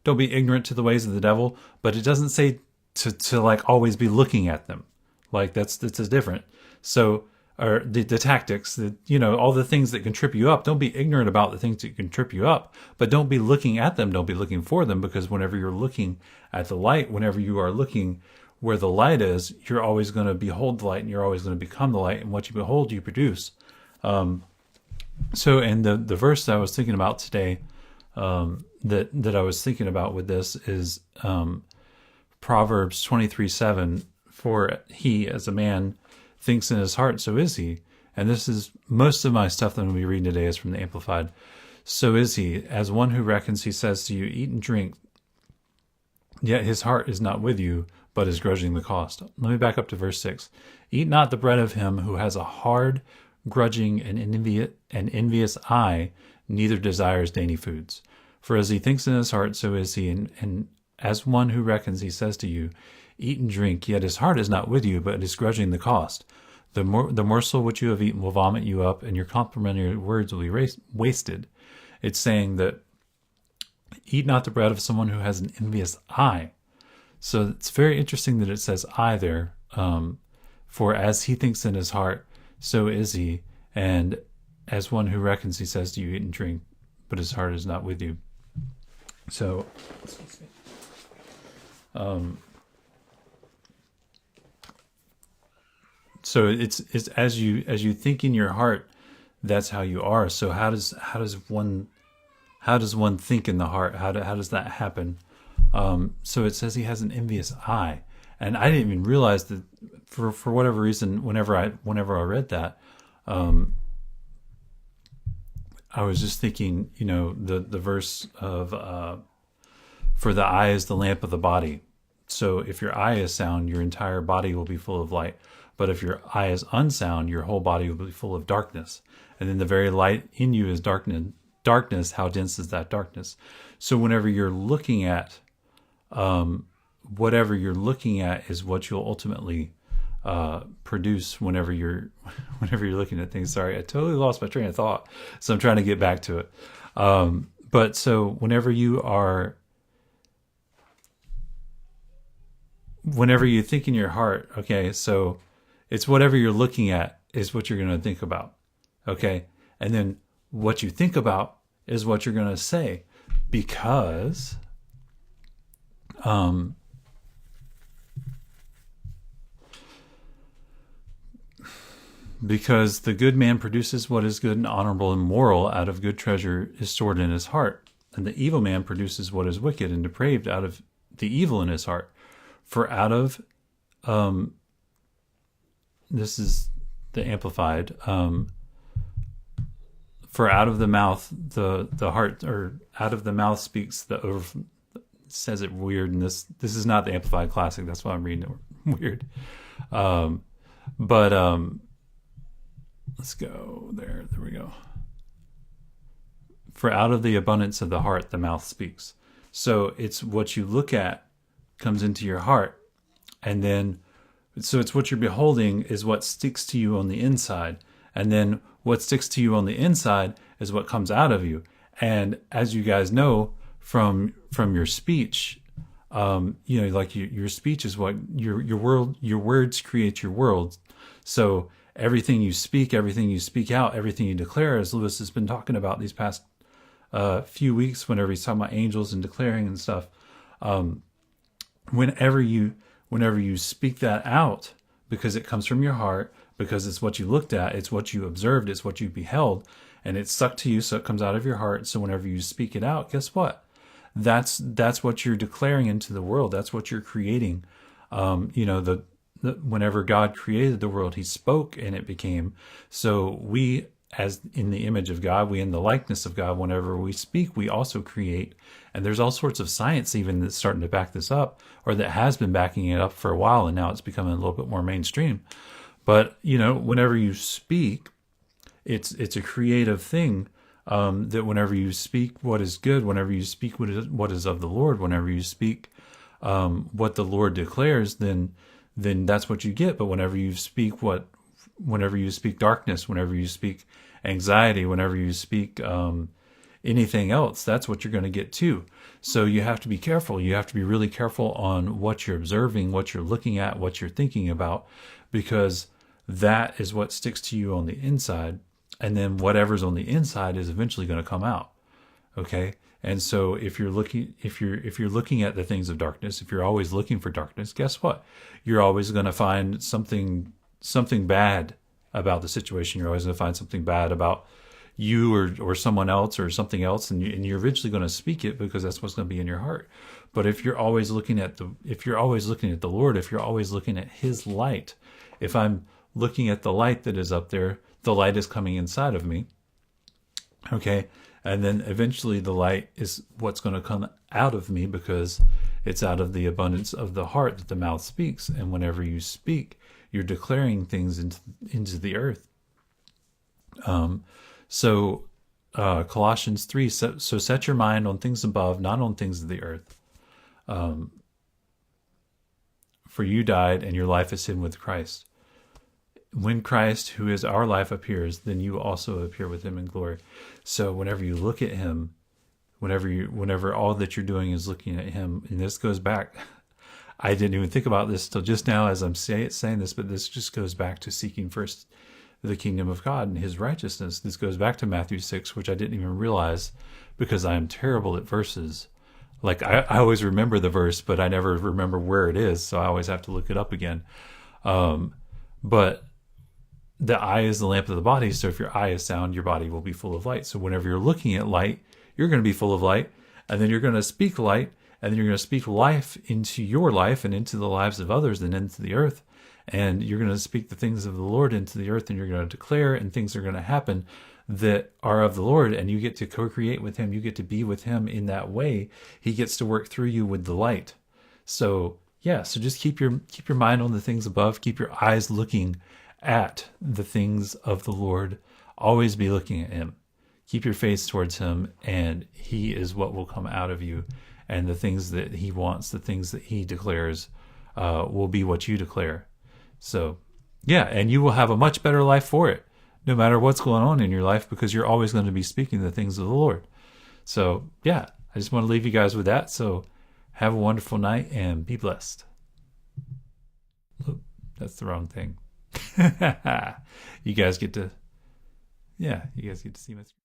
don't be ignorant to the ways of the devil, but it doesn't say to like always be looking at them. Like that's different. So, or the tactics, all the things that can trip you up. Don't be ignorant about the things that can trip you up, but don't be looking at them. Don't be looking for them, because whenever you're looking at the light, whenever you are looking where the light is, you're always going to behold the light, and you're always going to become the light. And what you behold, you produce. So, and the verse that I was thinking about today, that I was thinking about with this is Proverbs 23:7. For he, as a man, thinks in his heart, so is he. And this is most of my stuff that I'm going to be reading today is from the Amplified. So is he, as one who reckons, he says to you, eat and drink, yet his heart is not with you, but is grudging the cost. Let me back up to verse 6. Eat not the bread of him who has a hard, grudging, and envious eye, neither desires dainty foods. For as he thinks in his heart, so is he. And as one who reckons, he says to you, eat and drink, yet his heart is not with you, but is grudging the cost. The morsel which you have eaten will vomit you up, and your complimentary words will be wasted. It's saying that eat not the bread of someone who has an envious eye. So it's very interesting that it says eye there. For as he thinks in his heart, so is he. And as one who reckons, he says to you, eat and drink, but his heart is not with you. So, so it's as you think in your heart, that's how you are. So how does one think in the heart? How does that happen? So it says he has an envious eye, and I didn't even realize that for whatever reason. Whenever I read that, I was just thinking, the verse of for the eye is the lamp of the body. So if your eye is sound, your entire body will be full of light. But if your eye is unsound, your whole body will be full of darkness. And then the very light in you is darkness. How dense is that darkness? So whenever you're looking at, whatever you're looking at is what you'll ultimately produce whenever you're looking at things. Sorry, I totally lost my train of thought. So I'm trying to get back to it. But so whenever you think in your heart, okay, so it's whatever you're looking at is what you're going to think about, okay? And then what you think about is what you're going to say, because the good man produces what is good and honorable and moral out of good treasure is stored in his heart, and the evil man produces what is wicked and depraved out of the evil in his heart. For out of, this is the Amplified, for out of the mouth, the heart, or out of the mouth speaks the over, says it weird, and this is not the Amplified Classic, that's why I'm reading it weird. Let's go there we go. For out of the abundance of the heart, the mouth speaks. So it's what you look at comes into your heart, and then so it's what you're beholding is what sticks to you on the inside, and then what sticks to you on the inside is what comes out of you. And as you guys know from your speech, like your speech is what your words create your world. So everything you speak out, everything you declare, as Lewis has been talking about these past few weeks, whenever he's talking about angels and declaring and stuff. Whenever you speak that out, because it comes from your heart, because it's what you looked at, it's what you observed, it's what you beheld, and it stuck to you, so it comes out of your heart. So whenever you speak it out, guess what? That's what you're declaring into the world. That's what you're creating. Whenever God created the world, he spoke and it became. So we, as in the image of God, we in the likeness of God, whenever we speak, we also create. And there's all sorts of science even that's starting to back this up, or that has been backing it up for a while, and now it's becoming a little bit more mainstream. But, whenever you speak, it's a creative thing, that whenever you speak what is good, whenever you speak what is of the Lord, whenever you speak what the Lord declares, then that's what you get. But whenever you speak darkness, whenever you speak anxiety, whenever you speak anything else, that's what you're going to get too. So you have to be careful. You have to be really careful on what you're observing, what you're looking at, what you're thinking about, because that is what sticks to you on the inside. And then whatever's on the inside is eventually going to come out. Okay. And so if you're looking at the things of darkness, if you're always looking for darkness, guess what? You're always going to find something bad about the situation. You're always going to find something bad about you or someone else or something else, and you're eventually going to speak it because that's what's going to be in your heart. But if you're always looking at the Lord, if you're always looking at His light, if I'm looking at the light that is up there, the light is coming inside of me. Okay. And then eventually the light is what's going to come out of me, because it's out of the abundance of the heart that the mouth speaks. And whenever you speak, you're declaring things into the earth. Colossians 3, so set your mind on things above, not on things of the earth. For you died and your life is hidden with Christ. When Christ, who is our life, appears, then you also appear with him in glory. So whenever you look at him, whenever all that you're doing is looking at him, and this goes back, I didn't even think about this till just now as I'm saying this, but this just goes back to seeking first the kingdom of God and his righteousness. This goes back to Matthew 6, which I didn't even realize, because I am terrible at verses. Like I always remember the verse, but I never remember where it is. So I always have to look it up again. But the eye is the lamp of the body. So if your eye is sound, your body will be full of light. So whenever you're looking at light, you're going to be full of light, and then you're going to speak light, and then you're going to speak life into your life and into the lives of others and into the earth. And you're going to speak the things of the Lord into the earth, and you're going to declare, and things are going to happen that are of the Lord, and you get to co-create with him. You get to be with him in that way. He gets to work through you with the light. So yeah, so just keep your mind on the things above. Keep your eyes looking at the things of the Lord. Always be looking at him. Keep your face towards him, and he is what will come out of you. And the things that he wants, the things that he declares, will be what you declare. So yeah, and you will have a much better life for it, no matter what's going on in your life, because you're always going to be speaking the things of the Lord. So yeah, I just want to leave you guys with that. So have a wonderful night and be blessed. Oop, that's the wrong thing. You guys get to see my screen.